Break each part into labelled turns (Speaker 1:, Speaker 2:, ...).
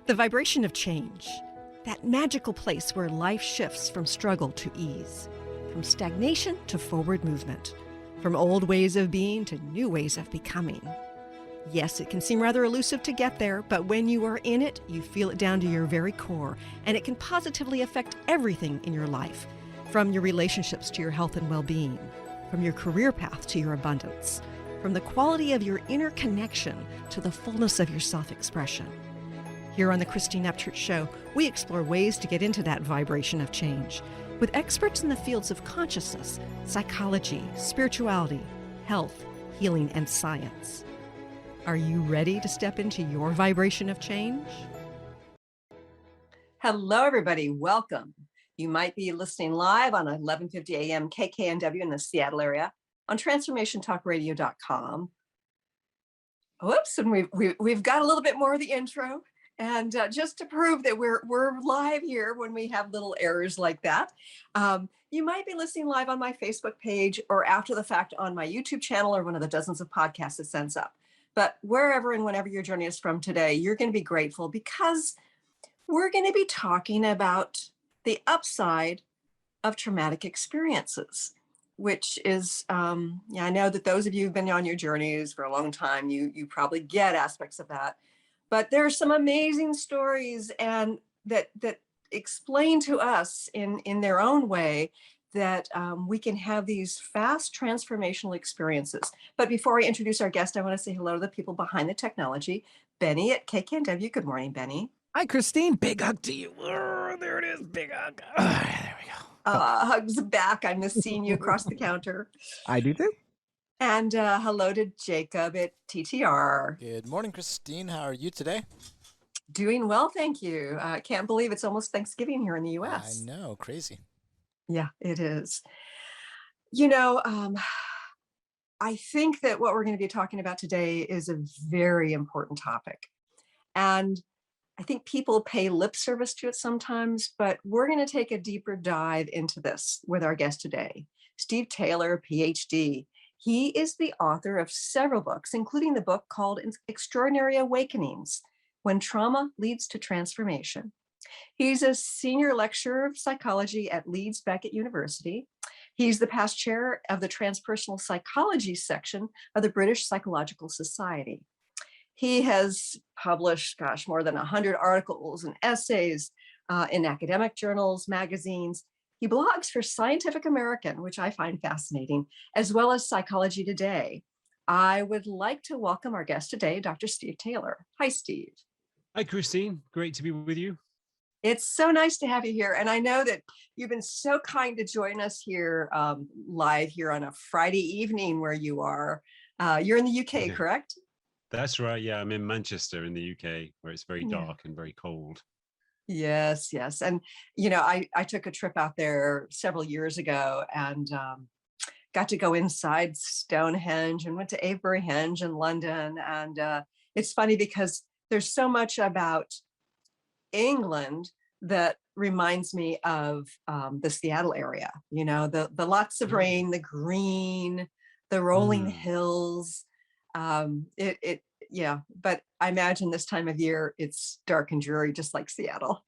Speaker 1: The vibration of change, that magical place where life shifts from struggle to ease, from stagnation to forward movement, from old ways of being to new ways of becoming. Yes, it can seem rather elusive to get there, but when you are in it, you feel it down to your very core, and it can positively affect everything in your life, from your relationships to your health and well-being, from your career path to your abundance, from the quality of your inner connection to the fullness of your self-expression. Here on the Christine Upchurch Show, we explore ways to get into that vibration of change with experts in the fields of consciousness, psychology, spirituality, health, healing, and science. Are you ready to step into your vibration of change? Hello, everybody. Welcome. You might be listening live on 1150 AM KKNW in the Seattle area on transformationtalkradio.com. Whoops, and we've got a little bit more of the intro. And just to prove that we're live here when we have little errors like that, you might be listening live on my Facebook page or after the fact on my YouTube channel or one of the dozens of podcasts it sends up. But wherever and whenever you're joining us from today, you're going to be grateful because we're going to be talking about the upside of traumatic experiences, which is, I know that those of you who've been on your journeys for a long time, you probably get aspects of that. But there are some amazing stories and that explain to us in their own way that we can have these fast transformational experiences. But before I introduce our guest, I want to say hello to the people behind the technology. Benny at KKNW. Good morning, Benny.
Speaker 2: Hi, Christine. Big hug to you. Oh, there it is. Big hug. Oh, there we go.
Speaker 1: Hugs back. I miss seeing you across the counter.
Speaker 2: I do too.
Speaker 1: And hello to Jacob at TTR.
Speaker 3: Good morning, Christine. How are you today?
Speaker 1: Doing well, thank you. I can't believe it's almost Thanksgiving here in the US.
Speaker 3: I know, crazy.
Speaker 1: Yeah, it is. You know, I think that what we're going to be talking about today is a very important topic. And I think people pay lip service to it sometimes, but we're going to take a deeper dive into this with our guest today, Steve Taylor, PhD. He is the author of several books, including the book called Extraordinary Awakenings, When Trauma Leads to Transformation. He's a senior lecturer of psychology at Leeds Beckett University. He's the past chair of the transpersonal psychology section of the British Psychological Society. He has published, more than 100 articles and essays in academic journals, magazines. He blogs for Scientific American, which I find fascinating, as well as Psychology Today. I would like to welcome our guest today, Dr. Steve Taylor. Hi, Steve.
Speaker 4: Hi, Christine. Great to be with you.
Speaker 1: It's so nice to have you here. And I know that you've been so kind to join us here live here on a Friday evening where you are. You're in the UK, correct?
Speaker 4: That's right. Yeah, I'm in Manchester in the UK where it's very dark and very cold.
Speaker 1: Yes, yes. And, you know, I took a trip out there several years ago and got to go inside Stonehenge and went to Avebury-Henge in London. And it's funny because there's so much about England that reminds me of the Seattle area, you know, the lots of rain, the green, the rolling hills. Yeah, but I imagine this time of year it's dark and dreary, just like Seattle.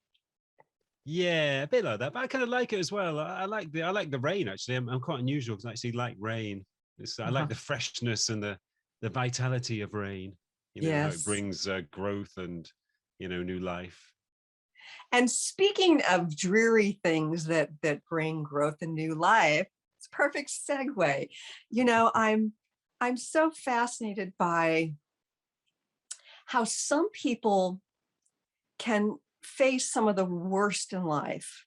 Speaker 4: Yeah, a bit like that, but I kind of like it as well. I like the rain actually. I'm quite unusual because I actually like rain. I like the freshness and the vitality of rain. You know, how it brings growth and new life.
Speaker 1: And speaking of dreary things that bring growth and new life, it's a perfect segue. You know, I'm so fascinated by how some people can face some of the worst in life.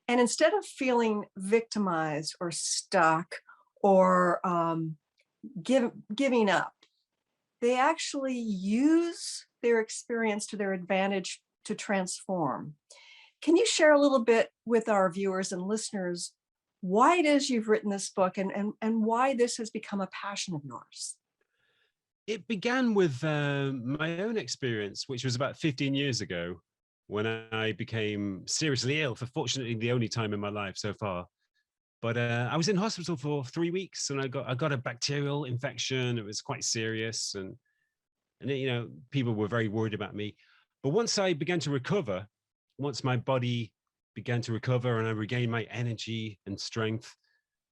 Speaker 1: And instead of feeling victimized or stuck or giving up, they actually use their experience to their advantage to transform. Can you share a little bit with our viewers and listeners why it is you've written this book and why this has become a passion of yours?
Speaker 4: It began with my own experience, which was about 15 years ago. when I became seriously ill, for fortunately the only time in my life so far. But I was in hospital for 3 weeks, and I got a bacterial infection. It was quite serious, and people were very worried about me. But once I began to recover, once my body began to recover and I regained my energy and strength,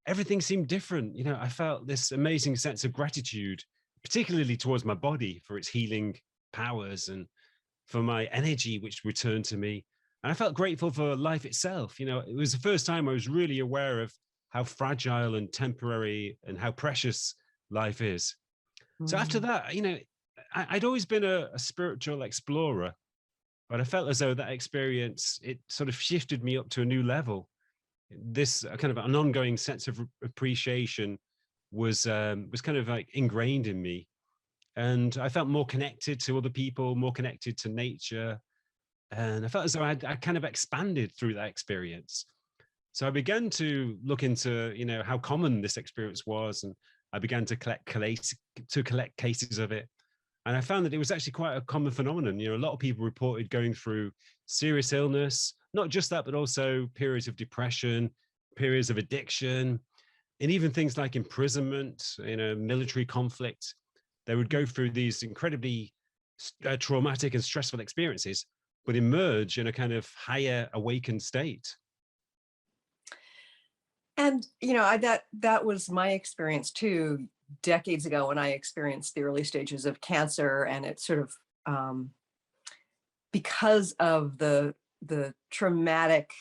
Speaker 4: everything seemed different. I felt this amazing sense of gratitude, particularly towards my body for its healing powers and for my energy, which returned to me. And I felt grateful for life itself. It was the first time I was really aware of how fragile and temporary and how precious life is. So after that, I'd always been a spiritual explorer, but I felt as though that experience, it sort of shifted me up to a new level. This kind of an ongoing sense of appreciation was kind of like ingrained in me. And I felt more connected to other people, more connected to nature. And I felt as though I kind of expanded through that experience. So I began to look into, how common this experience was, and I began to collect cases of it. And I found that it was actually quite a common phenomenon. A lot of people reported going through serious illness, not just that, but also periods of depression, periods of addiction, and even things like imprisonment, military conflict. They would go through these incredibly traumatic and stressful experiences, but emerge in a kind of higher awakened state.
Speaker 1: And, that was my experience too, decades ago when I experienced the early stages of cancer. And it sort of, because of the traumatic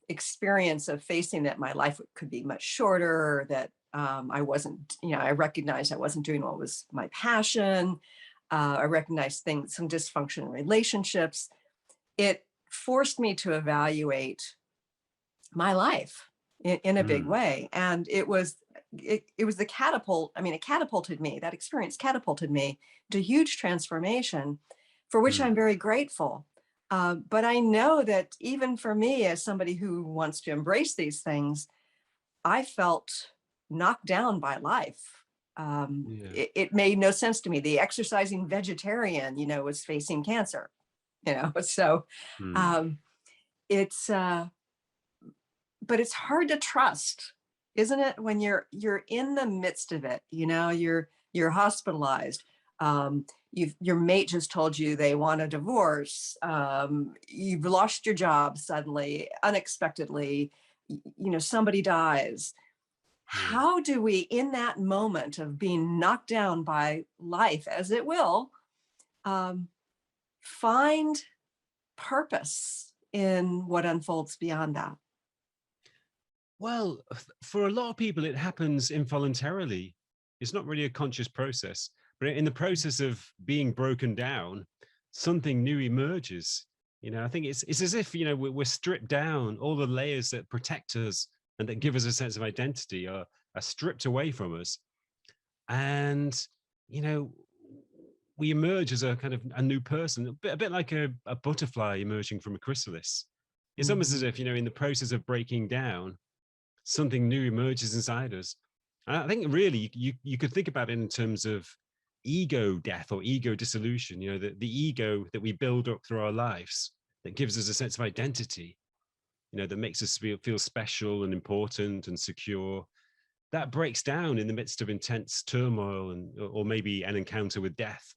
Speaker 1: experience of facing that, my life could be much shorter, that I wasn't, I recognized I wasn't doing what was my passion. I recognized some dysfunction in relationships. It forced me to evaluate my life in a big way. And it was the catapult. I mean, it catapulted me. That experience catapulted me to huge transformation, for which I'm very grateful. But I know that even for me, as somebody who wants to embrace these things, I felt knocked down by life. It made no sense to me. The exercising vegetarian, was facing cancer, so it's, but it's hard to trust, isn't it? When you're in the midst of it, you're hospitalized. Your mate just told you they want a divorce. You've lost your job suddenly, unexpectedly, somebody dies. How do we, in that moment of being knocked down by life, as it will, find purpose in what unfolds beyond that?
Speaker 4: Well, for a lot of people, it happens involuntarily. It's not really a conscious process, but in the process of being broken down, something new emerges. I think it's as if, we're stripped down. All the layers that protect us and that give us a sense of identity are stripped away from us. And, we emerge as a kind of a new person, a bit like a butterfly emerging from a chrysalis. It's almost as if, in the process of breaking down, something new emerges inside us. And I think really you could think about it in terms of ego death or ego dissolution, the ego that we build up through our lives that gives us a sense of identity, that makes us feel special and important and secure. That breaks down in the midst of intense turmoil or maybe an encounter with death.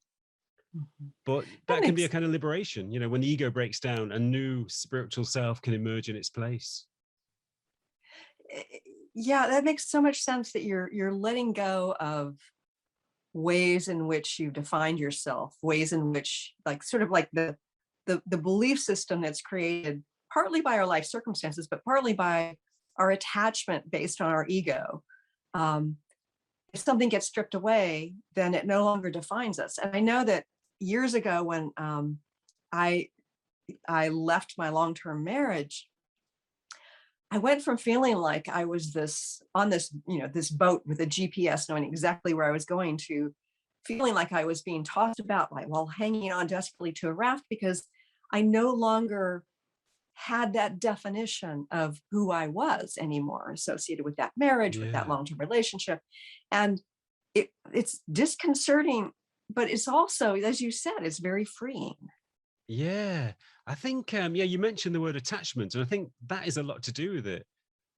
Speaker 4: But that can be a kind of liberation, when the ego breaks down, a new spiritual self can emerge in its place.
Speaker 1: Yeah, that makes so much sense, that you're letting go of ways in which you defined yourself, ways in which, like, sort of like the belief system that's created partly by our life circumstances, but partly by our attachment based on our ego. If something gets stripped away, then it no longer defines us. And I know that years ago, when I left my long-term marriage, I went from feeling like I was on this boat with a GPS, knowing exactly where I was going, to feeling like I was being tossed about while hanging on desperately to a raft, because I no longer had that definition of who I was anymore associated with that marriage, with that long-term relationship. And it's disconcerting, but it's also, as you said, it's very freeing.
Speaker 4: Yeah, I think yeah, you mentioned the word attachment, and I think that is a lot to do with it.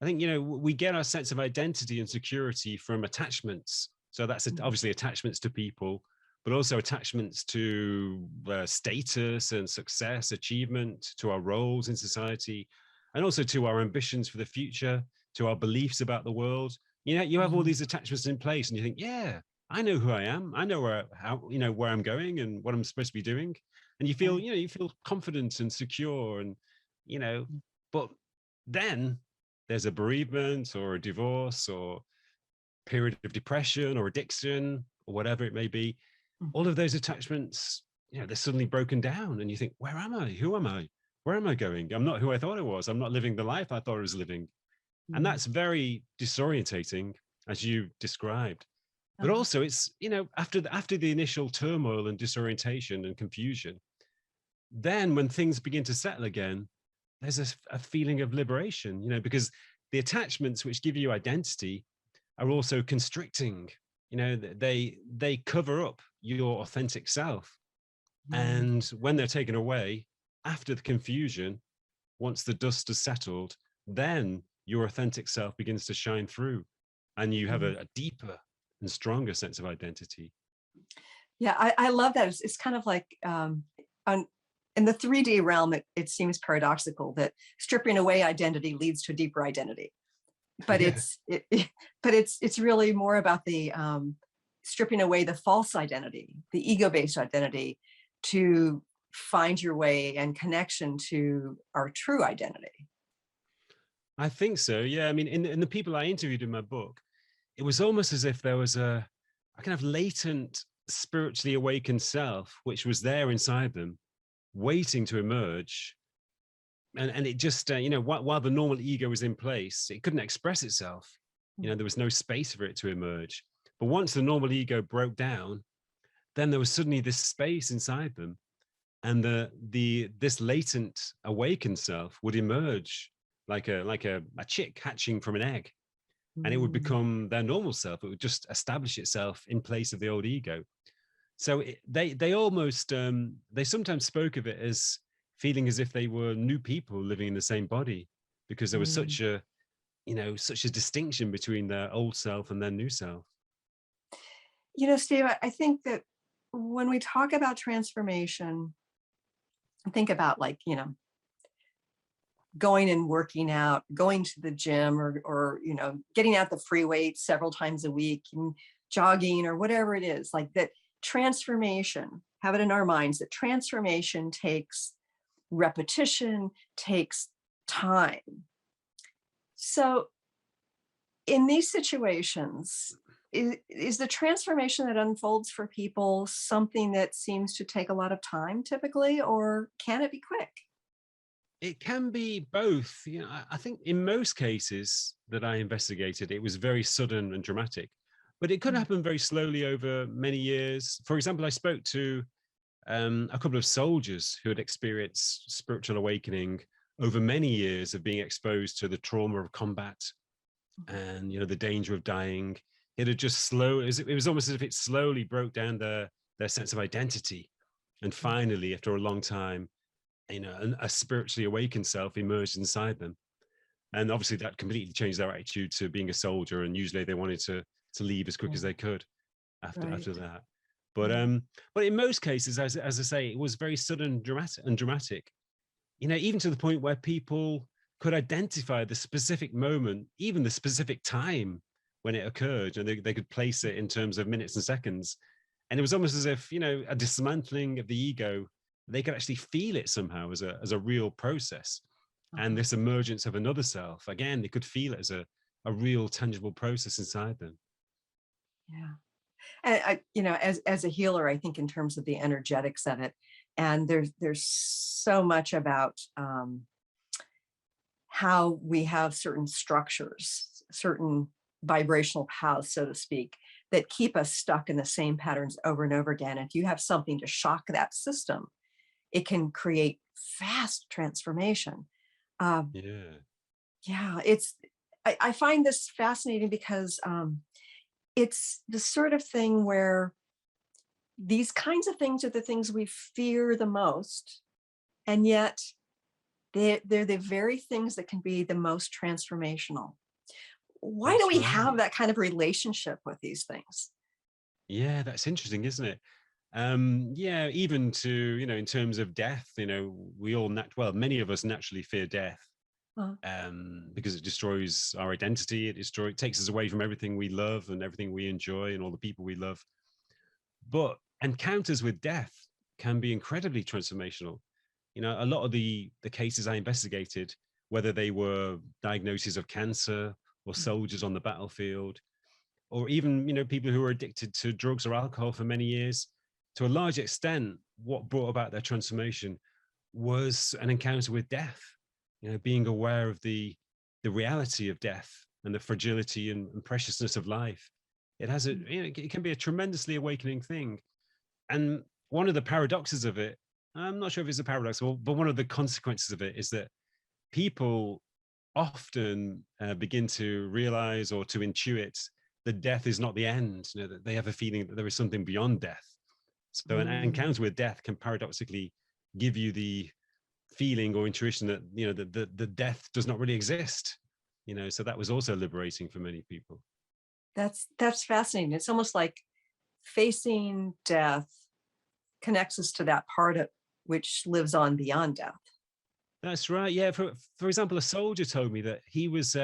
Speaker 4: I think, we get our sense of identity and security from attachments. So that's
Speaker 1: Mhm.
Speaker 4: obviously attachments to people, but also attachments to status and success, achievement, to our roles in society, and also to our ambitions for the future, to our beliefs about the world. You have all
Speaker 1: Mhm.
Speaker 4: these attachments in place, and you think, yeah, I know who I am. I know where I'm going and what I'm supposed to be doing. And
Speaker 1: Right.
Speaker 4: you feel confident and secure, and you know, but then there's a bereavement or a divorce or period of depression or addiction or whatever it may be. All
Speaker 1: Mhm.
Speaker 4: of those attachments, they're suddenly broken down, and you think, where am I? Who am I? Where am I going? I'm not who I thought I was. I'm not living the life I thought I was living. And
Speaker 1: Mhm.
Speaker 4: that's very disorientating, as you described. But
Speaker 1: Uh-huh.
Speaker 4: also, it's after the initial turmoil and disorientation and confusion, then when things begin to settle again, there's a feeling of liberation, because the attachments which give you identity are also constricting. They cover up your authentic self.
Speaker 1: Mm.
Speaker 4: And when they're taken away after the confusion, once the dust has settled, then your authentic self begins to shine through, and you have
Speaker 1: Mhm.
Speaker 4: a deeper and stronger sense of identity.
Speaker 1: Yeah, I love that. It's kind of like on, in the 3D realm, it seems paradoxical that stripping away identity leads to a deeper identity. But
Speaker 4: Yeah.
Speaker 1: but it's really more about the stripping away the false identity, the ego-based identity, to find your way and connection to our true identity.
Speaker 4: I think so. Yeah. I mean, in the people I interviewed in my book, it was almost as if there was a kind of latent, spiritually awakened self, which was there inside them, waiting to emerge. And it just, while the normal ego was in place, it couldn't express itself. There was no space for it to emerge. But once the normal ego broke down, then there was suddenly this space inside them, and this latent awakened self would emerge like a chick hatching from an egg, and it would
Speaker 1: Mm.
Speaker 4: become their normal self. It would just establish itself in place of the old ego. So they almost they sometimes spoke of it as feeling as if they were new people living in the same body, because there was
Speaker 1: Mm.
Speaker 4: such a distinction between their old self and their new self.
Speaker 1: Steve, I think that when we talk about transformation, think about like, going and working out, going to the gym, or getting out the free weights several times a week, and jogging or whatever it is, like that transformation, have it in our minds that transformation takes repetition, takes time. So in these situations, is the transformation that unfolds for people something that seems to take a lot of time typically, or can it be quick?
Speaker 4: It can be both. I think in most cases that I investigated, it was very sudden and dramatic, but it could
Speaker 1: Mm.
Speaker 4: happen very slowly over many years. For example, I spoke to a couple of soldiers who had experienced spiritual awakening over many years of being exposed to the trauma of combat and the danger of dying. It had just it was almost as if it slowly broke down their sense of identity, and finally, after a long time, a spiritually awakened self emerged inside them. And obviously that completely changed their attitude to being a soldier, and usually they wanted to leave as quick
Speaker 1: Yeah,
Speaker 4: as they could after
Speaker 1: right.
Speaker 4: that. But
Speaker 1: Right.
Speaker 4: but in most cases, as I say, it was very sudden, dramatic. Even to the point where people could identify the specific moment, even the specific time when it occurred, and they could place it in terms of minutes and seconds. And it was almost as if, a dismantling of the ego, they could actually feel it somehow as a real process. And
Speaker 1: Uh-huh.
Speaker 4: this emergence of another self, again, they could feel it as a real tangible process inside them.
Speaker 1: Yeah. And as a healer, I think in terms of the energetics of it, and there's so much about how we have certain structures, certain vibrational paths, so to speak, that keep us stuck in the same patterns over and over again. If you have something to shock that system, it can create fast transformation. Um,
Speaker 4: Yeah.
Speaker 1: yeah, I find this fascinating because it's the sort of thing where these kinds of things are the things we fear the most, And yet they're the very things that can be the most transformational. Why do
Speaker 4: That's
Speaker 1: we have
Speaker 4: right.
Speaker 1: that kind of relationship with these things?
Speaker 4: Yeah, that's interesting, isn't it? Yeah, even to, in terms of death, we all, well, many of us naturally fear death,
Speaker 1: Uh,
Speaker 4: because it destroys our identity. It takes us away from everything we love and everything we enjoy and all the people we love. But encounters with death can be incredibly transformational. A lot of the cases I investigated, whether they were diagnoses of cancer or soldiers on the battlefield, or even people who were addicted to drugs or alcohol for many years, to a large extent, what brought about their transformation was an encounter with death. Being aware of the reality of death and the fragility and preciousness of life. It has it can be a tremendously awakening thing. And one of the paradoxes of it, I'm not sure if it's a paradox, but one of the consequences of it is that people often begin to realize or to intuit that death is not the end, that they have a feeling that there is something beyond death. So an
Speaker 1: mm,
Speaker 4: encounter with death can paradoxically give you the feeling or intuition that, the death does not really exist. So that was also liberating for many people.
Speaker 1: that's fascinating. It's almost like facing death connects us to that part of which lives on beyond death.
Speaker 4: That's right. Yeah. For example, a soldier told me that he was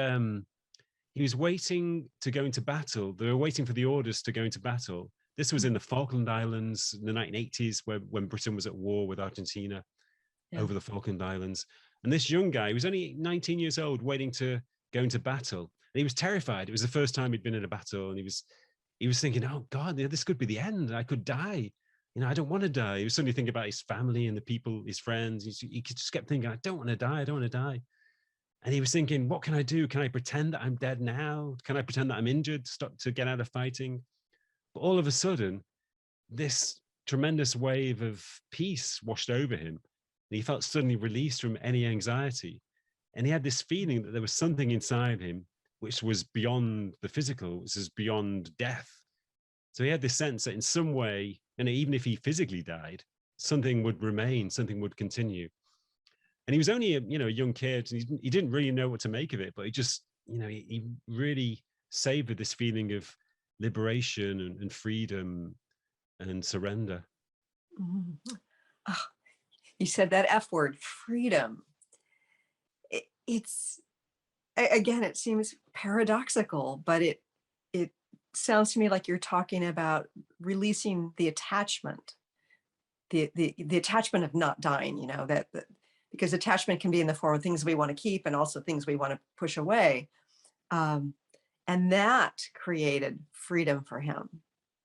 Speaker 4: waiting to go into battle. They were waiting for the orders to go into battle. This was in the Falkland Islands in the 1980s, when Britain was at war with Argentina
Speaker 1: Yeah.
Speaker 4: over the Falkland Islands. And this young guy, he was only 19 years old, waiting to go into battle. And he was terrified. It was the first time he'd been in a battle. And he was thinking, oh God, this could be the end. I could die. I don't want to die. He was suddenly thinking about his family and the people, his friends. He just kept thinking, I don't want to die. I don't want to die. And he was thinking, what can I do? Can I pretend that I'm dead now? Can I pretend that I'm injured, stop to get out of fighting? But all of a sudden, this tremendous wave of peace washed over him. And he felt suddenly released from any anxiety. And he had this feeling that there was something inside him which was beyond the physical, which is beyond death. So he had this sense that in some way, and even if he physically died, something would remain, something would continue. And he was only a young kid, and he didn't really know what to make of it, but he just, he really savored this feeling of liberation and freedom and surrender.
Speaker 1: Mhm. Oh, you said that F word, freedom. It's again, it seems paradoxical, but it sounds to me like you're talking about releasing the attachment, the attachment of not dying. That because attachment can be in the form of things we want to keep and also things we want to push away, um, and that created freedom for him.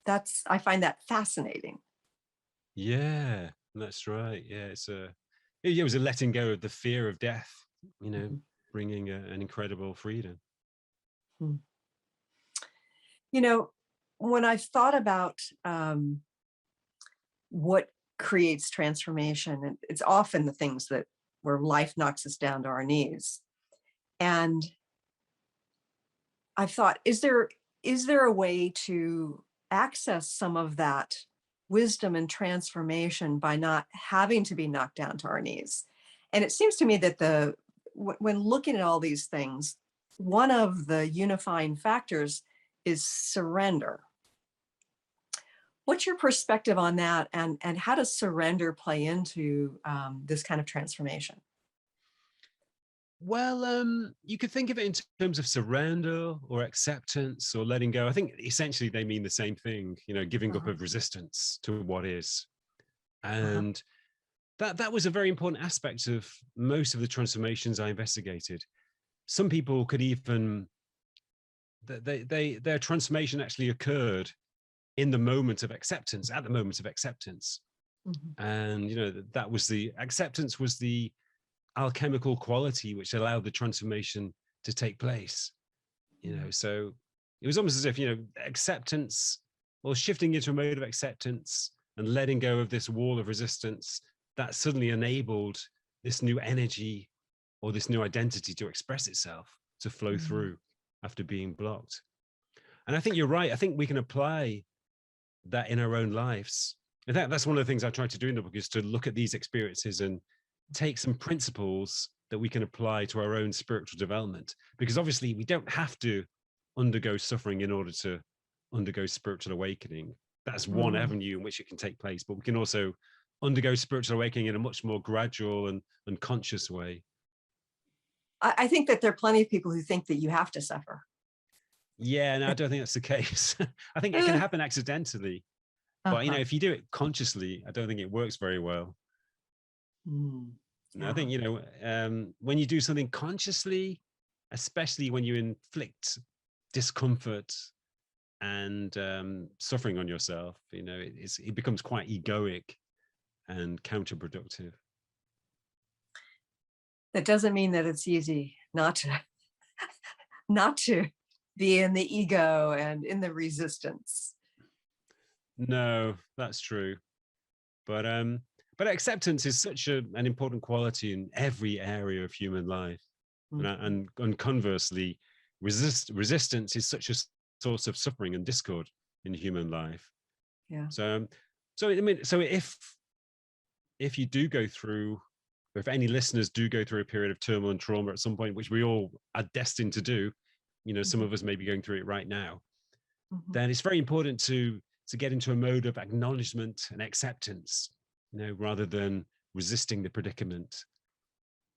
Speaker 1: I find that fascinating.
Speaker 4: Yeah, that's right. Yeah, it was a letting go of the fear of death,
Speaker 1: Mhm.
Speaker 4: bringing an incredible freedom.
Speaker 1: Hmm. You know, when I've thought about what creates transformation, and it's often the things that where life knocks us down to our knees. And I've thought, is there a way to access some of that wisdom and transformation by not having to be knocked down to our knees? And it seems to me that when looking at all these things, one of the unifying factors is surrender. What's your perspective on that, and how does surrender play into this kind of transformation?
Speaker 4: Well, you could think of it in terms of surrender or acceptance or letting go. I think essentially they mean the same thing, giving up
Speaker 1: Uh-huh,
Speaker 4: of resistance to what is.
Speaker 1: uh-huh,
Speaker 4: And that was a very important aspect of most of the transformations I investigated. Some people could even their transformation actually occurred in the moment of acceptance, at the moment of acceptance.
Speaker 1: mhm,
Speaker 4: And that was the acceptance was the alchemical quality which allowed the transformation to take place.
Speaker 1: mm,
Speaker 4: So it was almost as if acceptance, or shifting into a mode of acceptance and letting go of this wall of resistance, that suddenly enabled this new energy or this new identity to express itself, to flow
Speaker 1: mm,
Speaker 4: through after being blocked. And I think you're right. I think we can apply that in our own lives. In fact, that's one of the things I try to do in the book, is to look at these experiences and take some principles that we can apply to our own spiritual development, because obviously we don't have to undergo suffering in order to undergo spiritual awakening. That's one avenue in which it can take place, but we can also undergo spiritual awakening in a much more gradual and conscious way.
Speaker 1: I think that there are plenty of people who think that you have to suffer.
Speaker 4: Yeah, no, I don't think that's the case. I think it can happen accidentally, but
Speaker 1: Uh-huh.
Speaker 4: if you do it consciously, I don't think it works very well. I think when you do something consciously, especially when you inflict discomfort and suffering on yourself, it becomes quite egoic and counterproductive.
Speaker 1: That doesn't mean that it's easy not to be in the ego and in the resistance.
Speaker 4: No, that's true. But acceptance is such an important quality in every area of human life. And conversely, resistance is such a source of suffering and discord in human life.
Speaker 1: Yeah.
Speaker 4: So if you do go through, or if any listeners do go through a period of turmoil and trauma at some point, which we all are destined to do, some of us may be going through it right now, then it's very important to get into a mode of acknowledgement and acceptance, rather than resisting the predicament.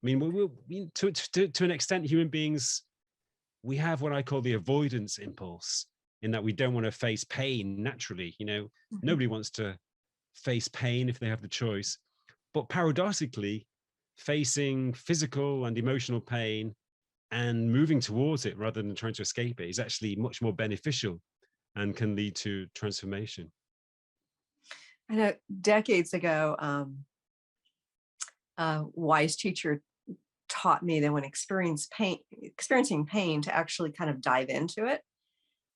Speaker 4: I mean, to an extent, human beings, we have what I call the avoidance impulse, in that we don't want to face pain naturally. Nobody wants to face pain if they have the choice. But paradoxically, facing physical and emotional pain and moving towards it rather than trying to escape it is actually much more beneficial and can lead to transformation.
Speaker 1: I know decades ago, a wise teacher taught me that when experiencing pain, to actually kind of dive into it.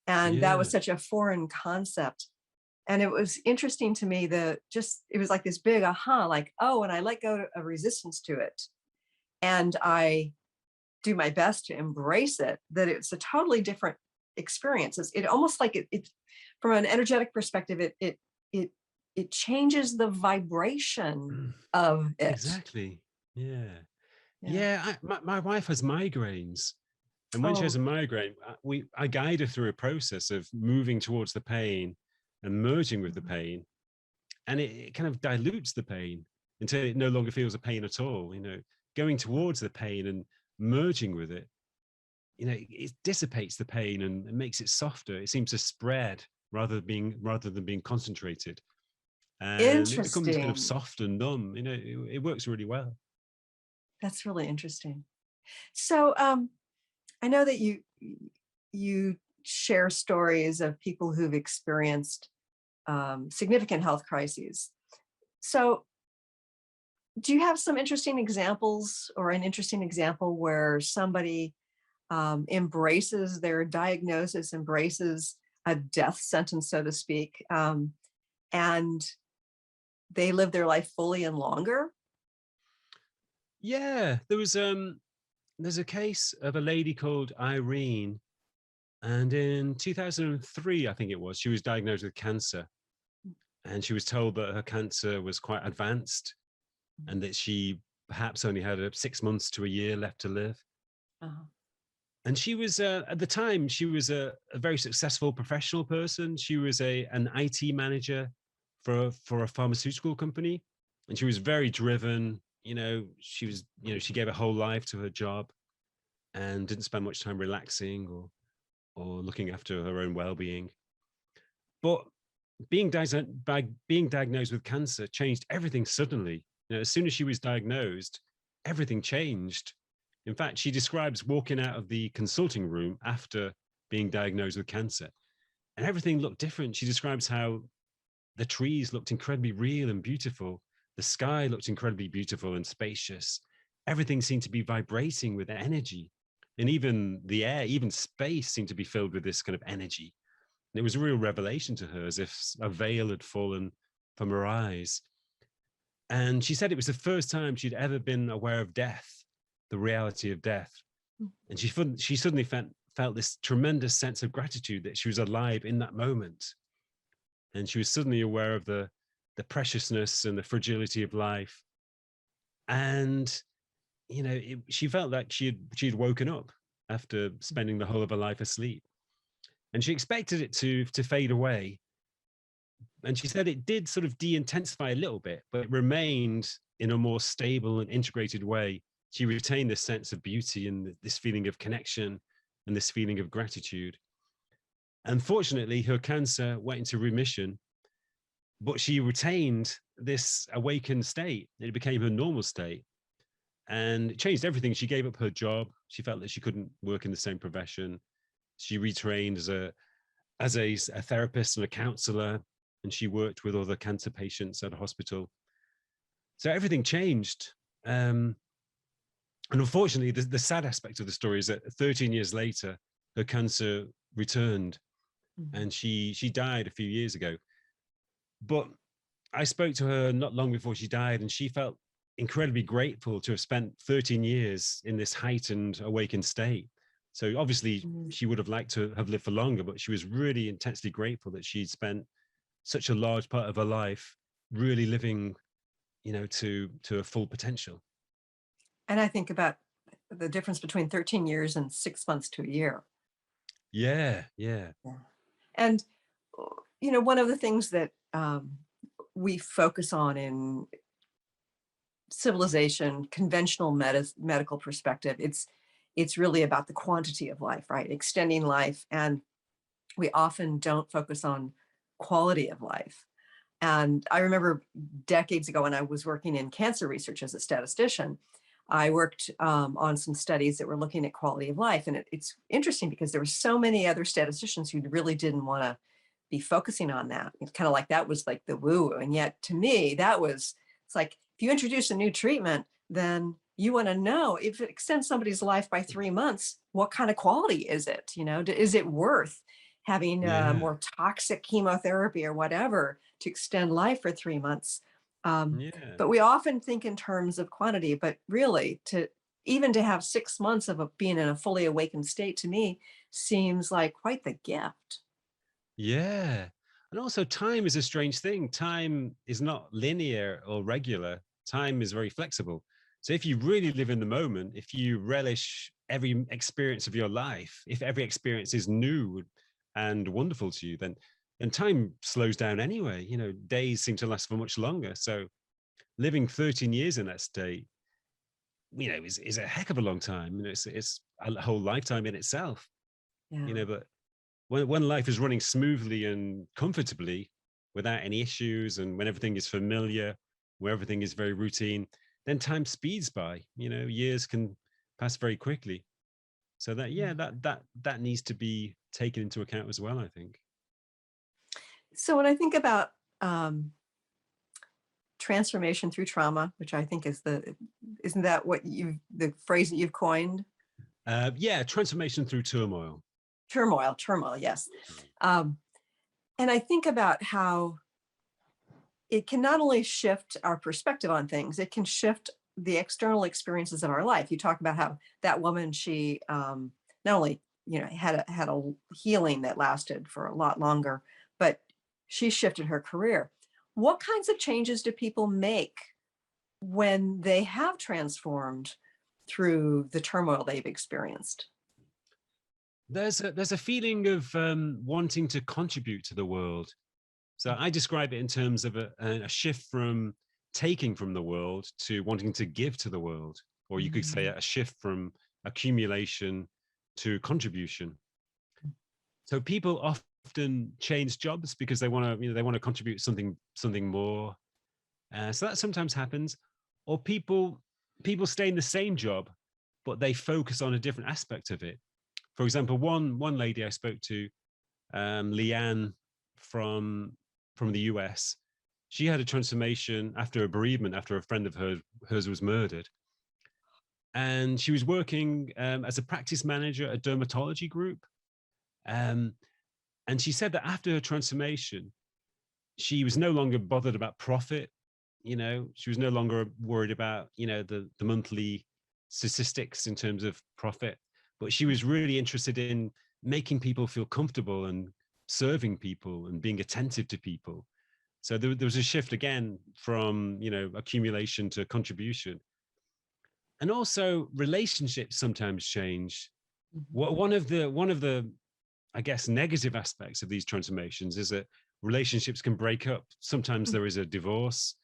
Speaker 1: And that was such a foreign concept. And it was interesting to me that it was like this big aha, like, oh, and I let go of resistance to it. And I do my best to embrace it, that it's a totally different experience. It almost like it from an energetic perspective, it changes the vibration of it.
Speaker 4: Exactly. Yeah. My wife has migraines. And when she has a migraine, I guide her through a process of moving towards the pain and merging with the pain. And it kind of dilutes the pain until it no longer feels a pain at all. Going towards the pain and merging with it, it dissipates the pain and makes it softer. It seems to spread rather than being concentrated. And it becomes kind of soft and numb. It works really well.
Speaker 1: That's really interesting. So I know that you share stories of people who've experienced significant health crises. So do you have some interesting examples, or an interesting example where somebody embraces their diagnosis, embraces a death sentence, so to speak, and they live their life fully and longer?
Speaker 4: Yeah, there's a case of a lady called Irene, and in 2003, I think it was, she was diagnosed with cancer, and she was told that her cancer was quite advanced and that she perhaps only had 6 months to a year left to live. And she was, at the time, she was a very successful professional person. She was an IT manager for a pharmaceutical company, and she was very driven. She gave her whole life to her job and didn't spend much time relaxing or looking after her own well-being. But being diagnosed with cancer changed everything suddenly. As soon as she was diagnosed, everything changed. In fact, she describes walking out of the consulting room after being diagnosed with cancer, and everything looked different. She describes how the trees looked incredibly real and beautiful. The sky looked incredibly beautiful and spacious. Everything seemed to be vibrating with energy. And even the air, even space seemed to be filled with this kind of energy. And it was a real revelation to her, as if a veil had fallen from her eyes. And she said it was the first time she'd ever been aware of death, the reality of death. And she suddenly felt this tremendous sense of gratitude that she was alive in that moment. And she was suddenly aware of the preciousness and the fragility of life. And, she felt like she'd woken up after spending the whole of her life asleep. And she expected it to fade away. And she said it did sort of de-intensify a little bit, but it remained in a more stable and integrated way. She retained this sense of beauty and this feeling of connection and this feeling of gratitude. Unfortunately, her cancer went into remission, but she retained this awakened state. It became her normal state, and it changed everything. She gave up her job. She felt that she couldn't work in the same profession. She retrained as a therapist and a counselor, and she worked with other cancer patients at a hospital. So everything changed. And unfortunately, the sad aspect of the story is that 13 years later, her cancer returned, and she died a few years ago. But I spoke to her not long before she died, and she felt incredibly grateful to have spent 13 years in this heightened, awakened state. So obviously, she would have liked to have lived for longer, but she was really intensely grateful that she'd spent such a large part of her life really living, to a full potential.
Speaker 1: And I think about the difference between 13 years and 6 months to a year.
Speaker 4: Yeah.
Speaker 1: Yeah. And, one of the things that we focus on in civilization, conventional medical perspective, it's really about the quantity of life, right? Extending life. And we often don't focus on quality of life. And I remember decades ago when I was working in cancer research as a statistician, I worked on some studies that were looking at quality of life. And it's interesting because there were so many other statisticians who really didn't want to be focusing on that. It's kind of like that was like the woo. And yet to me, it's like, if you introduce a new treatment, then you want to know if it extends somebody's life by 3 months, what kind of quality is it? Is it worth having more toxic chemotherapy or whatever to extend life for 3 months? But we often think in terms of quantity, but really to have 6 months of being in a fully awakened state, to me seems like quite the gift.
Speaker 4: Yeah. And also, time is a strange thing. Time is not linear or regular. Time is very flexible. So if you really live in the moment, if you relish every experience of your life, if every experience is new and wonderful to you, then time slows down anyway. Days seem to last for much longer. So living 13 years in that state, is a heck of a long time. It's a whole lifetime in itself.
Speaker 1: Yeah.
Speaker 4: But when life is running smoothly and comfortably without any issues, and when everything is familiar, where everything is very routine, then time speeds by. Years can pass very quickly. So that needs to be taken into account as well, I think.
Speaker 1: So when I think about transformation through trauma, which I think isn't that what the phrase that you've coined?
Speaker 4: Transformation through turmoil.
Speaker 1: Turmoil, yes. And I think about how it can not only shift our perspective on things, it can shift the external experiences of our life. You talk about how that woman, she not only had a healing that lasted for a lot longer, but she shifted her career. What kinds of changes do people make when they have transformed through the turmoil they've experienced?
Speaker 4: There's a feeling of wanting to contribute to the world. So I describe it in terms of a shift from taking from the world to wanting to give to the world, or you could say a shift from accumulation to contribution. So people often change jobs because they want to contribute something more. So that sometimes happens, or people stay in the same job, but they focus on a different aspect of it. For example, one lady I spoke to, Leanne from the US, she had a transformation after a bereavement, after a friend of hers was murdered. And she was working as a practice manager at a dermatology group. And she said that after her transformation, she was no longer bothered about profit. She was no longer worried about, the monthly statistics in terms of profit, but she was really interested in making people feel comfortable and serving people and being attentive to people. So there was a shift again from, accumulation to contribution. and also relationships sometimes change.
Speaker 1: Mhm.
Speaker 4: One of the I guess negative aspects of these transformations is that relationships can break up. Sometimes there is a divorce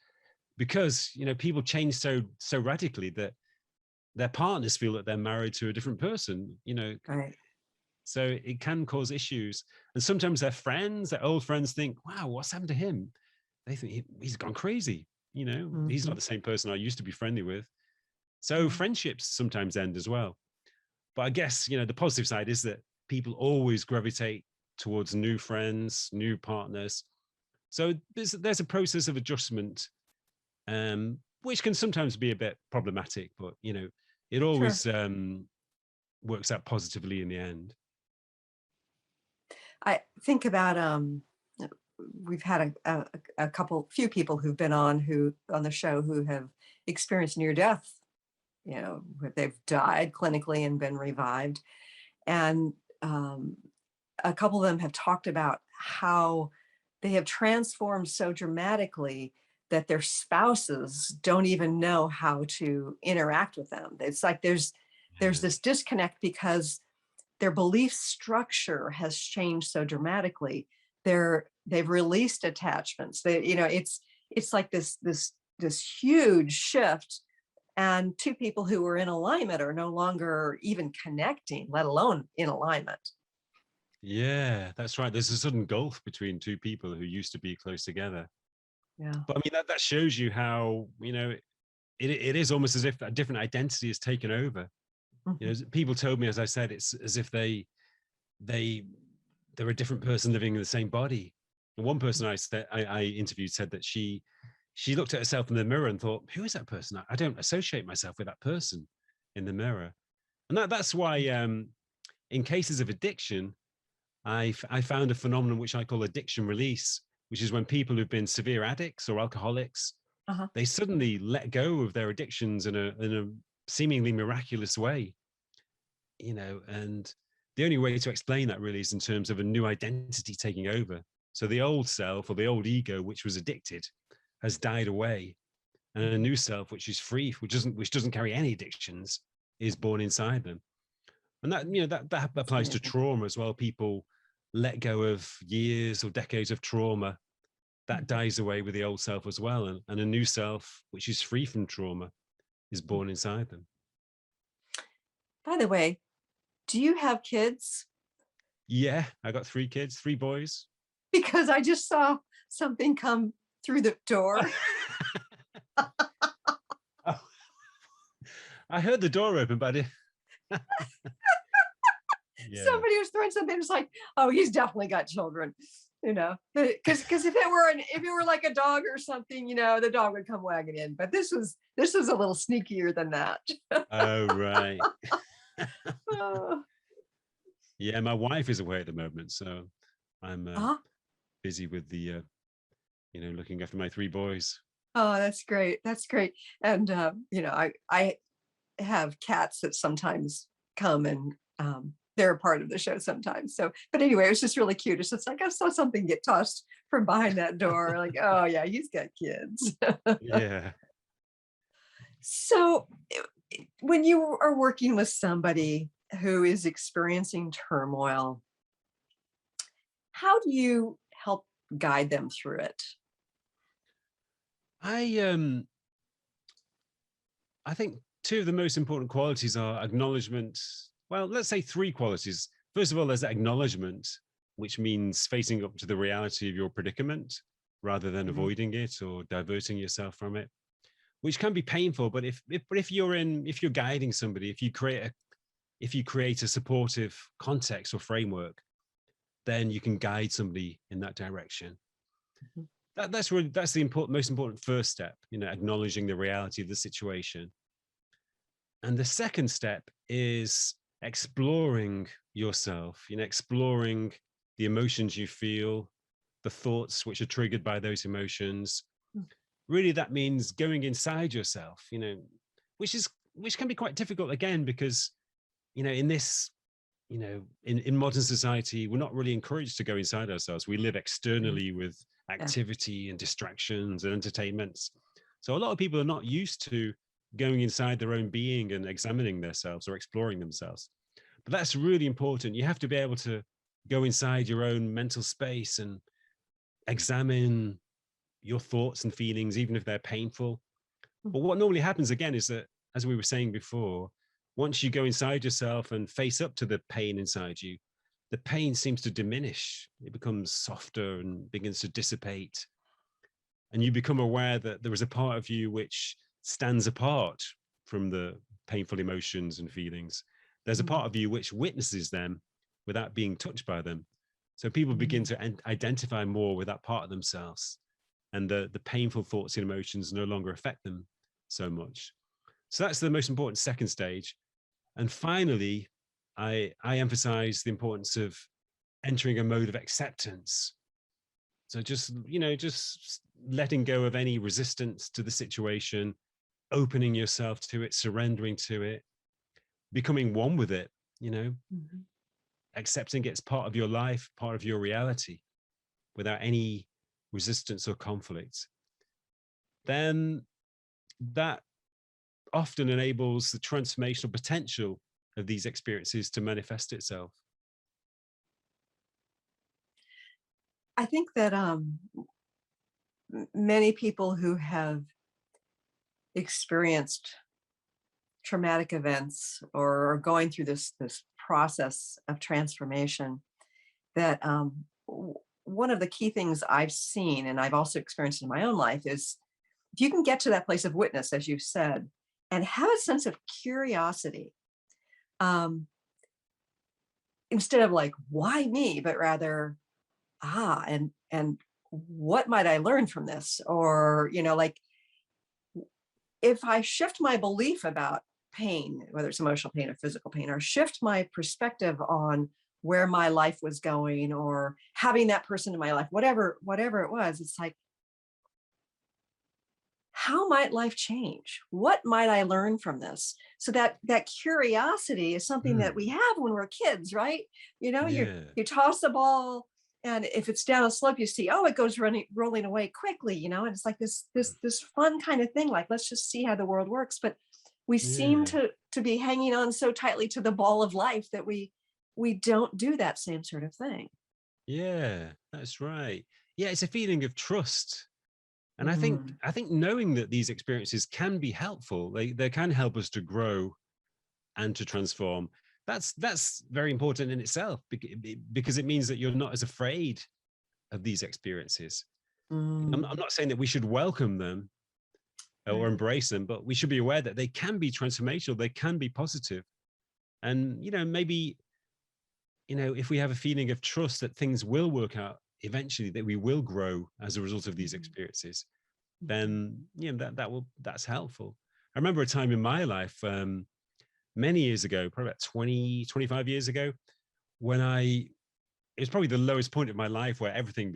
Speaker 4: because people change so radically that their partners feel that they're married to a different person.
Speaker 1: Right.
Speaker 4: So it can cause issues. And sometimes their old friends think, wow, what's happened to him? They think he's gone crazy. He's not
Speaker 1: Mhm.
Speaker 4: the same person I used to be friendly with. So
Speaker 1: Yeah.
Speaker 4: friendships sometimes end as well. But I guess, the positive side is that people always gravitate towards new friends, new partners. So there's a process of adjustment, which can sometimes be a bit problematic, but, it
Speaker 1: Sure.
Speaker 4: always works out positively in the end.
Speaker 1: I think about we've had a few people who've been on the show who have experienced near death, where they've died clinically and been revived. And um, a couple of them have talked about how they have transformed so dramatically that their spouses don't even know how to interact with them. It's like there's
Speaker 4: Yeah.
Speaker 1: this disconnect because their belief structure has changed so dramatically. They've released attachments. It's like this huge shift, and two people who were in alignment are no longer even connecting, let alone in alignment.
Speaker 4: Yeah, that's right. There's a sudden gulf between two people who used to be close together.
Speaker 1: Yeah.
Speaker 4: But I mean, that shows you how, it is almost as if a different identity is taken over.
Speaker 1: Mhm.
Speaker 4: People told me, as I said, it's as if they they're a different person living in the same body. And one person I interviewed said that she looked at herself in the mirror and thought, who is that person? I don't associate myself with that person in the mirror. And that's why in cases of addiction, I found a phenomenon which I call addiction release, which is when people who've been severe addicts or alcoholics,
Speaker 1: Uh-huh.
Speaker 4: they suddenly let go of their addictions in a seemingly miraculous way, and the only way to explain that really is in terms of a new identity taking over. So the old self or the old ego, which was addicted, has died away, and a new self, which is free, which doesn't carry any addictions, is born inside them. And that
Speaker 1: That's
Speaker 4: applies to
Speaker 1: amazing.
Speaker 4: trauma as well. People let go of years or decades of trauma, that
Speaker 1: Mhm.
Speaker 4: dies away with the old self as well, and a new self, which is free from trauma, is born inside them.
Speaker 1: By the way, do you have kids?
Speaker 4: Yeah, I got 3 kids, 3 boys.
Speaker 1: Because I just saw something come through the door.
Speaker 4: Oh, I heard the door open, but yeah.
Speaker 1: Somebody was throwing something. It's like, oh, he's definitely got children, Because if it were like a dog or something, the dog would come wagging in. But this was a little sneakier than that.
Speaker 4: Oh, right.
Speaker 1: Oh,
Speaker 4: Yeah, my wife is away at the moment, so I'm
Speaker 1: uh-huh.
Speaker 4: busy with the looking after my 3 boys.
Speaker 1: Oh, that's great. That's great. And I have cats that sometimes come and they're a part of the show sometimes. So, but anyway, it was just really cute. It's just like I saw something get tossed from behind that door. Like, oh yeah, he's got kids.
Speaker 4: Yeah.
Speaker 1: So, when you are working with somebody who is experiencing turmoil, how do you help guide them through it?
Speaker 4: I I think two of the most important qualities are acknowledgement. Well, let's say 3 qualities. First of all, there's acknowledgement, which means facing up to the reality of your predicament rather than
Speaker 1: Mhm.
Speaker 4: avoiding it or diverting yourself from it, which can be painful. But if you're guiding somebody, if you create a supportive context or framework, then you can guide somebody in that direction.
Speaker 1: Mhm.
Speaker 4: That's the most important first step, acknowledging the reality of the situation. And the second step is exploring yourself, exploring the emotions you feel, the thoughts which are triggered by those emotions.
Speaker 1: Mm.
Speaker 4: Really, that means going inside yourself, which can be quite difficult again, because, in this, in modern society, we're not really encouraged to go inside ourselves. We live
Speaker 1: Mhm.
Speaker 4: externally with
Speaker 1: Yeah.
Speaker 4: activity and distractions and entertainments. So a lot of people are not used to going inside their own being and examining themselves or exploring themselves. But that's really important. You have to be able to go inside your own mental space and examine your thoughts and feelings, even if they're painful. But what normally happens again is that, as we were saying before, once you go inside yourself and face up to the pain inside you, the pain seems to diminish. It becomes softer and begins to dissipate. And you become aware that there is a part of you which stands apart from the painful emotions and feelings. There's a part of you which witnesses them without being touched by them. So people begin to identify more with that part of themselves, and the painful thoughts and emotions no longer affect them so much. So that's the most important second stage. And finally, I emphasize the importance of entering a mode of acceptance. So just letting go of any resistance to the situation, opening yourself to it, surrendering to it, becoming one with it, accepting it's part of your life, part of your reality, without any resistance or conflict. Then that often enables the transformational potential of these experiences to manifest itself.
Speaker 1: I think that many people who have experienced traumatic events or are going through this process of transformation, that one of the key things I've seen, and I've also experienced in my own life, is if you can get to that place of witness, as you said, and have a sense of curiosity, instead of like, why me, but rather, and what might I learn from this? Or, like, if I shift my belief about pain, whether it's emotional pain or physical pain, or shift my perspective on where my life was going, or having that person in my life, whatever it was, it's like, how might life change? What might I learn from this? So that curiosity is something that we have when we're kids, right? You toss the ball, and if it's down a slope, you see, it goes rolling away quickly, and it's like this fun kind of thing. Like, let's just see how the world works. But we seem to be hanging on so tightly to the ball of life that we don't do that same sort of thing.
Speaker 4: Yeah, that's right. Yeah, it's a feeling of trust. And I think knowing that these experiences can be helpful, they can help us to grow and to transform. That's very important in itself, because it means that you're not as afraid of these experiences. I'm not saying that we should welcome them or embrace them, but we should be aware that they can be transformational, they can be positive. And, maybe, if we have a feeling of trust that things will work out eventually, that we will grow as a result of these experiences, then that's helpful. I remember a time in my life many years ago, probably about 25 years ago, when it was probably the lowest point of my life, where everything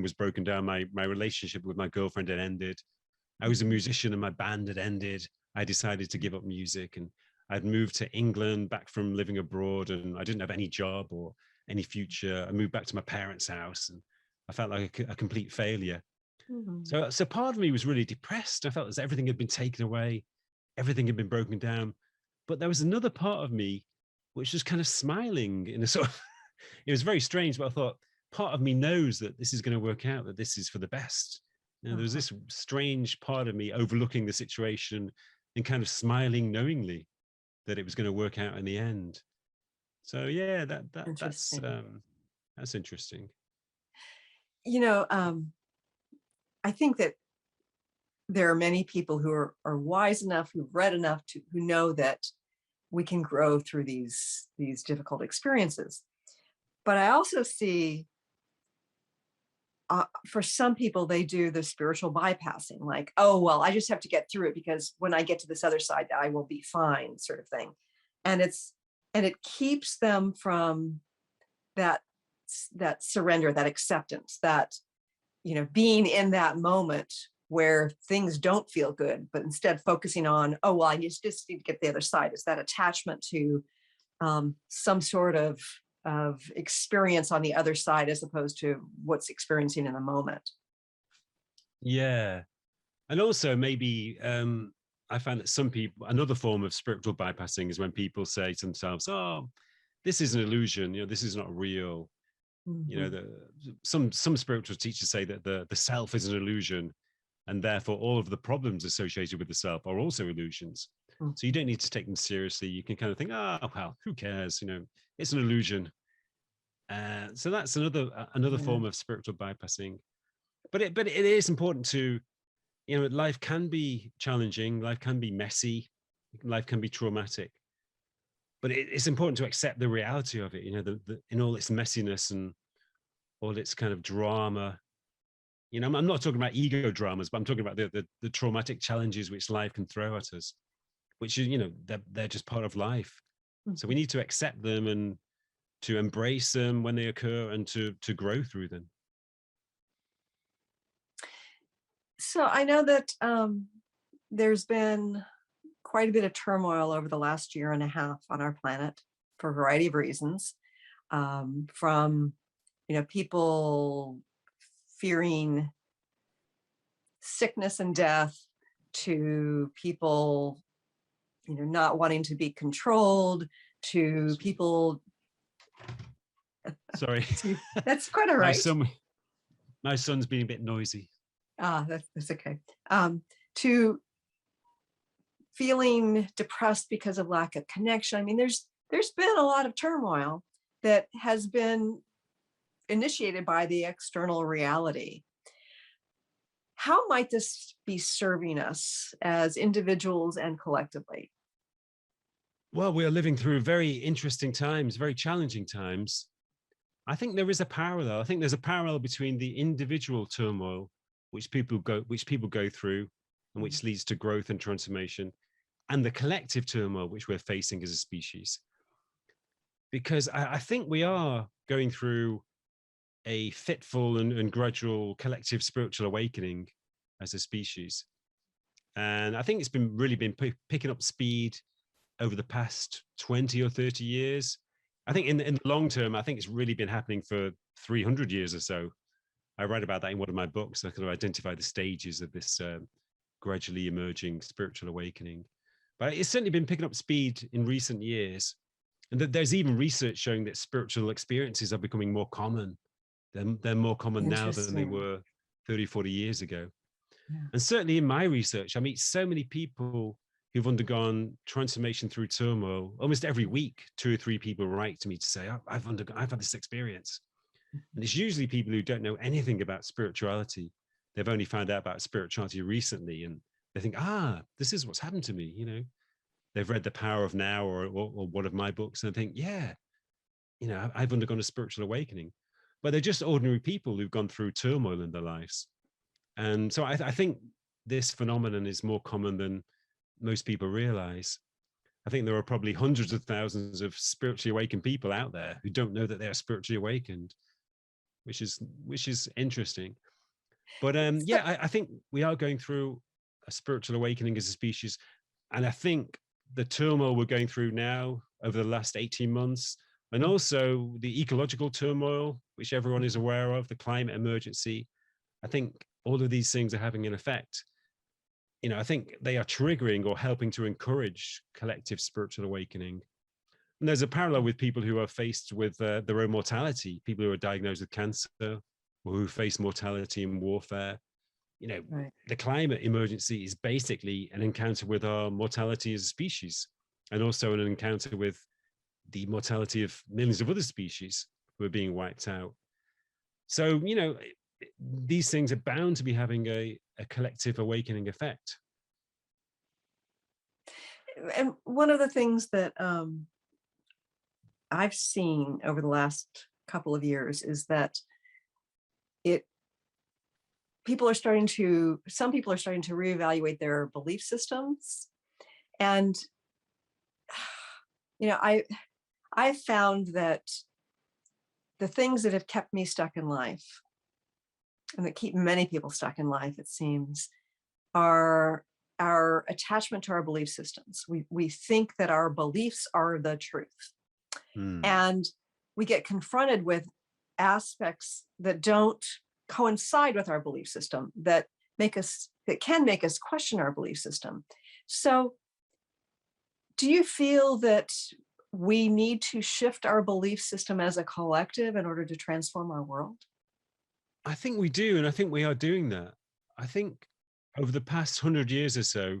Speaker 4: was broken down. My relationship with my girlfriend had ended. I was a musician and my band had ended. I decided to give up music, and I'd moved to England back from living abroad, and I didn't have any job or any future. I moved back to my parents' house, and I felt like a complete failure. So part of me was really depressed. I felt as everything had been taken away, everything had been broken down. But there was another part of me which was kind of smiling in a sort of, it was very strange, but I thought, part of me knows that this is going to work out, that this is for the best. There was this strange part of me overlooking the situation and kind of smiling knowingly that it was going to work out in the end. So yeah, that's interesting.
Speaker 1: I think that there are many people who are wise enough, who've read enough who know that we can grow through these difficult experiences. But I also see, for some people, they do the spiritual bypassing, like, I just have to get through it, because when I get to this other side, I will be fine, sort of thing. And it keeps them from that surrender, that acceptance, that, being in that moment where things don't feel good, but instead focusing on, I just need to get the other side. Is that attachment to some sort of experience on the other side, as opposed to what's experiencing in the moment.
Speaker 4: Yeah. And also maybe I find that some people, another form of spiritual bypassing is when people say to themselves, "Oh, this is an illusion. This is not real."
Speaker 1: Mhm.
Speaker 4: Some spiritual teachers say that the self is an illusion, and therefore all of the problems associated with the self are also illusions. So you
Speaker 1: Mhm.
Speaker 4: don't need to take them seriously. You can kind of think, "Oh, well, who cares? It's an illusion." So that's another
Speaker 1: Yeah.
Speaker 4: form of spiritual bypassing. But it is important to, life can be challenging, life can be messy, life can be traumatic, but it's important to accept the reality of it, in all its messiness and all its kind of drama. I'm not talking about ego dramas, but I'm talking about the traumatic challenges which life can throw at us, which is, they're just part of life. So we
Speaker 1: Mhm.
Speaker 4: need to accept them and to embrace them when they occur and to grow through them.
Speaker 1: So I know that there's been quite a bit of turmoil over the last year and a half on our planet for a variety of reasons, from people fearing sickness and death to people not wanting to be controlled to people.
Speaker 4: Sorry.
Speaker 1: That's quite all
Speaker 4: my
Speaker 1: right.
Speaker 4: son my son's being a bit noisy.
Speaker 1: That's okay. To feeling depressed because of lack of connection. I mean, there's been a lot of turmoil that has been initiated by the external reality. How might this be serving us as individuals and collectively?
Speaker 4: Well, we are living through very interesting times, very challenging times. I think there is a parallel. I think there's a parallel between the individual turmoil which people go through and which leads to growth and transformation, and the collective turmoil which we're facing as a species. Because I think we are going through a fitful and gradual collective spiritual awakening as a species. And I think it's been picking up speed over the past 20 or 30 years. I think in the long term, I think it's really been happening for 300 years or so. I write about that in one of my books. I kind of identify the stages of this gradually emerging spiritual awakening. But it's certainly been picking up speed in recent years. And that there's even research showing that spiritual experiences are becoming more common. They're more common now than they
Speaker 1: Interesting.
Speaker 4: were 30, 40 years ago.
Speaker 1: Yeah.
Speaker 4: And certainly in my research, I meet so many people who've undergone transformation through turmoil. Almost every week, 2 or 3 people write to me to say, I've had this experience. And it's usually people who don't know anything about spirituality. They've only found out about spirituality recently, and they think, this is what's happened to me. They've read The Power of Now or one of my books, and they think, yeah, I've undergone a spiritual awakening. But they're just ordinary people who've gone through turmoil in their lives. And so I think this phenomenon is more common than most people realize. I think there are probably hundreds of thousands of spiritually awakened people out there who don't know that they are spiritually awakened, which is interesting. But
Speaker 1: So,
Speaker 4: I think we are going through a spiritual awakening as a species, and I think the turmoil we're going through now over the last 18 months, and also the ecological turmoil, which everyone is aware of, the climate emergency, I think all of these things are having an effect. I think they are triggering or helping to encourage collective spiritual awakening. And there's a parallel with people who are faced with their own mortality, people who are diagnosed with cancer or who face mortality in warfare.
Speaker 1: right.
Speaker 4: The climate emergency is basically an encounter with our mortality as a species, and also an encounter with the mortality of millions of other species who are being wiped out. So, these things are bound to be having a collective awakening effect.
Speaker 1: And one of the things that I've seen over the last couple of years is that it some people are starting to reevaluate their belief systems. And you know i I've found that the things that have kept me stuck in life and that keep many people stuck in life, it seems, are our attachment to our belief systems. We think that our beliefs are the truth,
Speaker 4: Hmm.
Speaker 1: and we get confronted with aspects that don't coincide with our belief system, that can make us question our belief system. So do you feel that we need to shift our belief system as a collective in order to transform our world?
Speaker 4: I think we do, and I think we are doing that. I think over the past 100 years or so,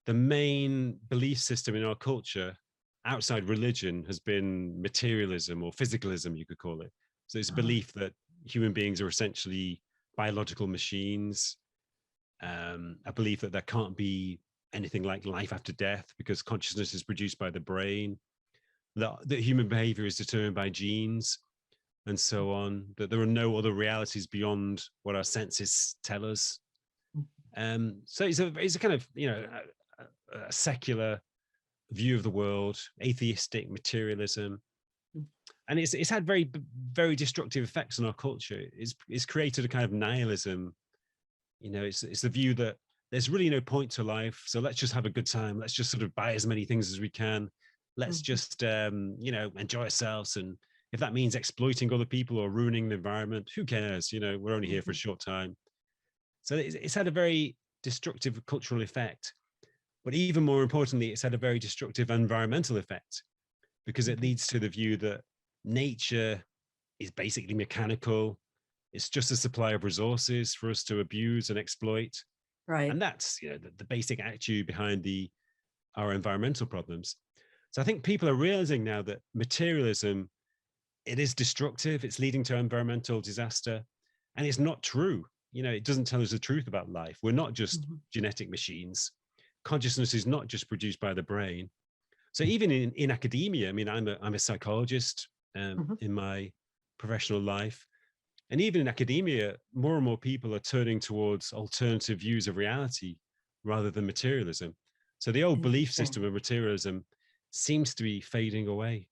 Speaker 4: the main belief system in our culture outside religion has been materialism or physicalism, you could call it. So it's a
Speaker 1: Uh-huh.
Speaker 4: belief that human beings are essentially biological machines, a belief that there can't be anything like life after death because consciousness is produced by the brain, that human behavior is determined by genes, and so on, that there are no other realities beyond what our senses tell us. So it's a kind of, a secular view of the world, atheistic materialism, and it's had very destructive effects on our culture. It's created a kind of nihilism. It's the view that there's really no point to life, so let's just have a good time. Let's just sort of buy as many things as we can. Let's just enjoy ourselves, and if that means exploiting other people or ruining the environment, who cares? We're only here for a short time. So it's had a very destructive cultural effect. But even more importantly, it's had a very destructive environmental effect, because it leads to the view that nature is basically mechanical. It's just a supply of resources for us to abuse and exploit.
Speaker 1: Right.
Speaker 4: And that's the basic attitude behind our environmental problems. So I think people are realizing now that materialism, it is destructive. It's leading to environmental disaster. And it's not true. It doesn't tell us the truth about life. We're not just genetic machines. Consciousness is not just produced by the brain. So even in academia, I mean, I'm a psychologist in my professional life. And even in academia, more and more people are turning towards alternative views of reality rather than materialism. So the old belief system of materialism seems to be fading away.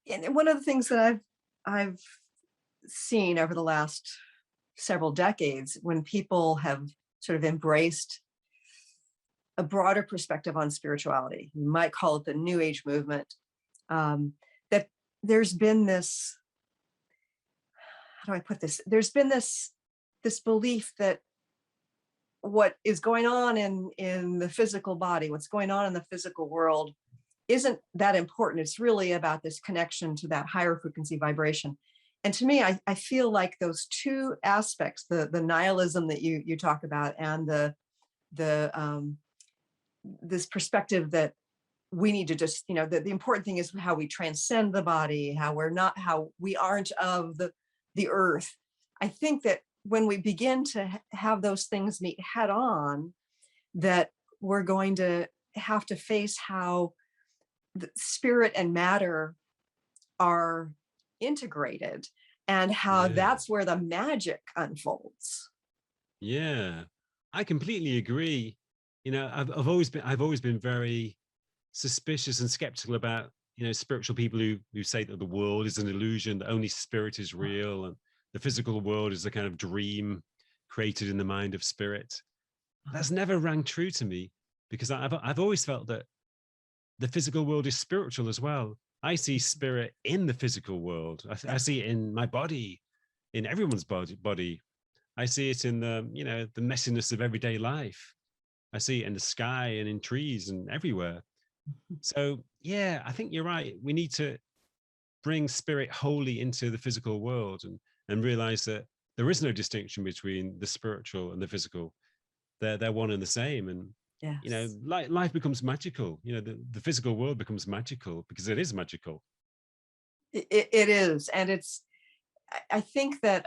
Speaker 1: And one of the things that I've seen over the last several decades, when people have sort of embraced a broader perspective on spirituality, you might call it the New Age movement, that there's been this, how do I put this? There's been this belief that what is going on in the physical body, what's going on in the physical world, isn't that important. It's really about this connection to that higher frequency vibration. And to me, I feel like those two aspects, the nihilism that you talk about, and this perspective that we need to just, the important thing is how we transcend the body, how we aren't of the earth. I think that when we begin to have those things meet head on, that we're going to have to face how the spirit and matter are integrated, and how that's where the magic unfolds.
Speaker 4: Yeah, I completely agree. I've always been very suspicious and skeptical about spiritual people who say that the world is an illusion, that only spirit is real, and the physical world is a kind of dream created in the mind of spirit. That's never rang true to me, because I've always felt that the physical world is spiritual as well. I see spirit in the physical world. I see it in my body, in everyone's body. I see it in the messiness of everyday life. I see it in the sky and in trees and everywhere. So yeah, I think you're right. We need to bring spirit wholly into the physical world, and realize that there is no distinction between the spiritual and the physical. They're one and the same. And life becomes magical. The physical world becomes magical because it is magical.
Speaker 1: It is. And I think that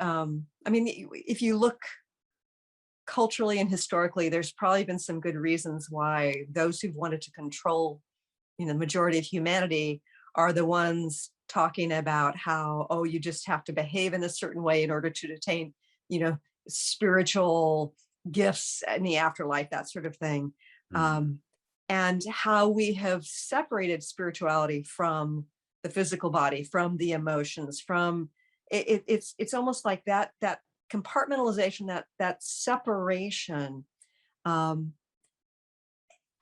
Speaker 1: if you look culturally and historically, there's probably been some good reasons why those who've wanted to control the majority of humanity are the ones talking about how, you just have to behave in a certain way in order to attain spiritual gifts in the afterlife, that sort of thing. And how we have separated spirituality from the physical body, from the emotions, from it's almost like that compartmentalization, that separation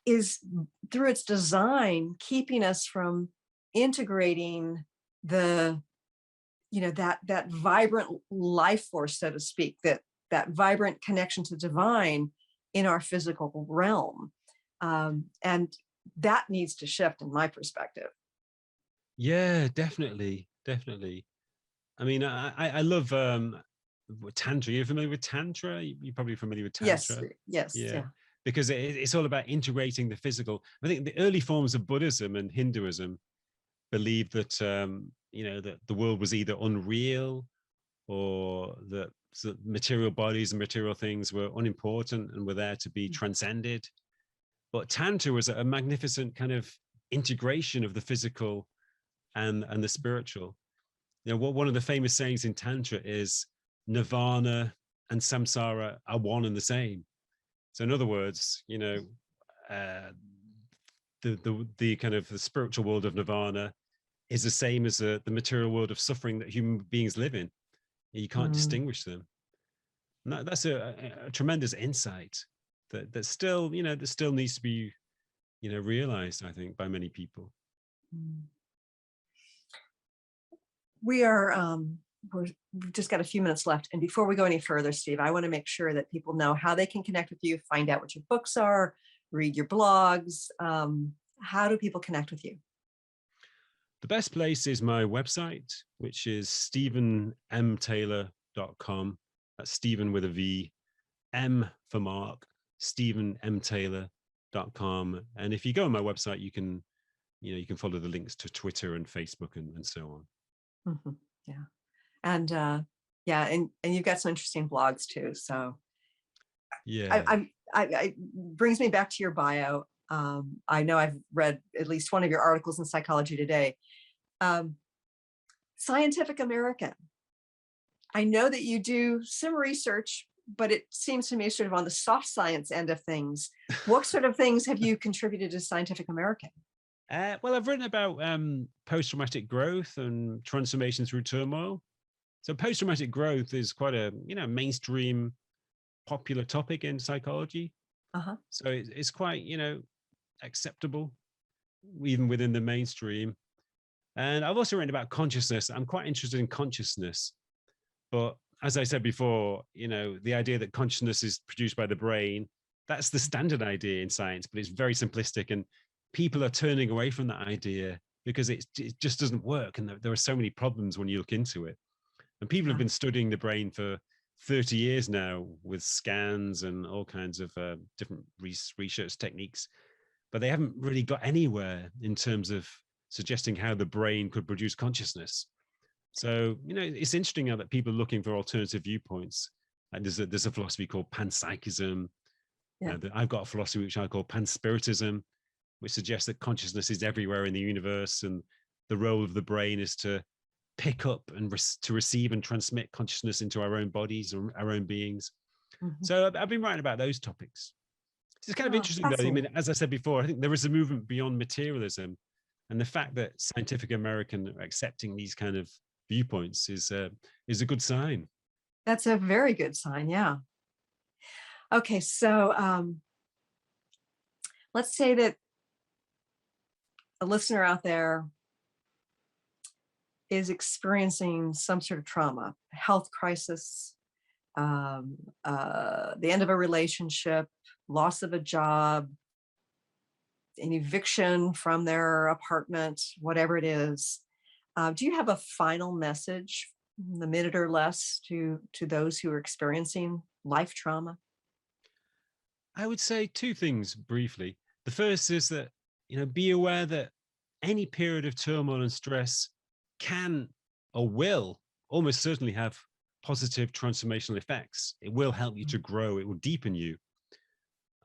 Speaker 1: is, through its design, keeping us from integrating that vibrant life force, so to speak, that vibrant connection to divine in our physical realm. And that needs to shift in my perspective.
Speaker 4: Yeah, definitely. I mean, I love Tantra. You're familiar with Tantra? You're probably familiar with
Speaker 1: Yes,
Speaker 4: Tantra.
Speaker 1: yes,
Speaker 4: Yeah.
Speaker 1: yeah.
Speaker 4: Because it's all about integrating the physical. I think the early forms of Buddhism and Hinduism believed that, that the world was either unreal or that material bodies and material things were unimportant and were there to be transcended. But Tantra was a magnificent kind of integration of the physical and the spiritual. One of the famous sayings in Tantra is nirvana and samsara are one and the same. So in other words, the kind of the spiritual world of nirvana is the same as the material world of suffering that human beings live in. You can't distinguish them. And that's a tremendous insight that still, that still needs to be, realized, I think, by many people.
Speaker 1: We've just got a few minutes left. And before we go any further, Steve, I want to make sure that people know how they can connect with you, find out what your books are, read your blogs. How do people connect with you?
Speaker 4: The best place is my website, which is stephenmtaylor.com. That's Stephen with a V, M for Mark, stephenmtaylor.com. And if you go on my website, you can follow the links to Twitter and Facebook and so on.
Speaker 1: Mm-hmm. Yeah. And and you've got some interesting blogs too. So
Speaker 4: yeah,
Speaker 1: I brings me back to your bio. I know I've read at least one of your articles in Psychology Today. Scientific American. I know that you do some research, but it seems to me sort of on the soft science end of things. What sort of things have you contributed to Scientific American?
Speaker 4: Well, I've written about post-traumatic growth and transformation through turmoil. So post-traumatic growth is quite a mainstream popular topic in psychology. So it's quite acceptable even within the mainstream. And I've also written about consciousness. I'm quite interested in consciousness, but as I said before, the idea that consciousness is produced by the brain, that's the standard idea in science, but it's very simplistic, and people are turning away from that idea because it just doesn't work, and there are so many problems when you look into it. And people have been studying the brain for 30 years now with scans and all kinds of different research techniques, but they haven't really got anywhere in terms of suggesting how the brain could produce consciousness. So, it's interesting now that people are looking for alternative viewpoints. And there's a philosophy called panpsychism. I've got a philosophy which I call panspiritism, which suggests that consciousness is everywhere in the universe, and the role of the brain is to pick up and to receive and transmit consciousness into our own bodies or our own beings. So I've been writing about those topics. It's kind of interesting, though. I mean, as I said before, I think there is a movement beyond materialism, and the fact that Scientific American are accepting these kind of viewpoints is a good sign.
Speaker 1: That's a very good sign. Yeah. Okay, so let's say that a listener out there is experiencing some sort of trauma, health crisis, the end of a relationship, loss of a job, an eviction from their apartment, whatever it is. Do you have a final message, a minute or less, to those who are experiencing life trauma?
Speaker 4: I would say two things briefly. The first is that, be aware that any period of turmoil and stress can or will almost certainly have positive transformational effects. It will help you to grow. It will deepen you.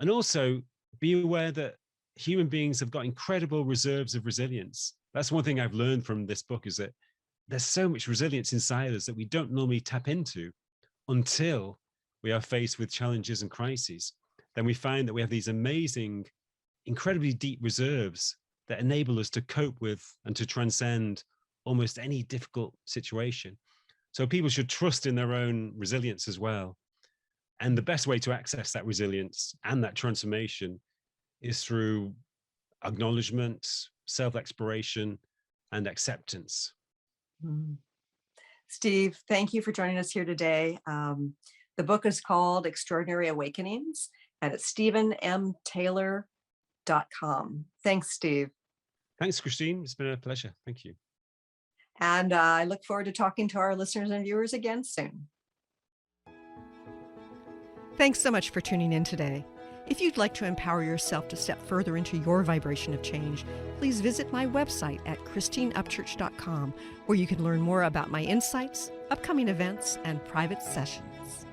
Speaker 4: And also be aware that human beings have got incredible reserves of resilience. That's one thing I've learned from this book, is that there's so much resilience inside us that we don't normally tap into until we are faced with challenges and crises. Then we find that we have these amazing, incredibly deep reserves that enable us to cope with and to transcend almost any difficult situation. So people should trust in their own resilience as well. And the best way to access that resilience and that transformation is through acknowledgement, self-exploration, and acceptance.
Speaker 1: Steve, thank you for joining us here today. The book is called Extraordinary Awakenings, and it's stephenmtaylor.com. Thanks, Steve.
Speaker 4: Thanks, Christine. It's been a pleasure. Thank you.
Speaker 1: And I look forward to talking to our listeners and viewers again soon. Thanks so much for tuning in today. If you'd like to empower yourself to step further into your vibration of change, please visit my website at christineupchurch.com, where you can learn more about my insights, upcoming events, and private sessions.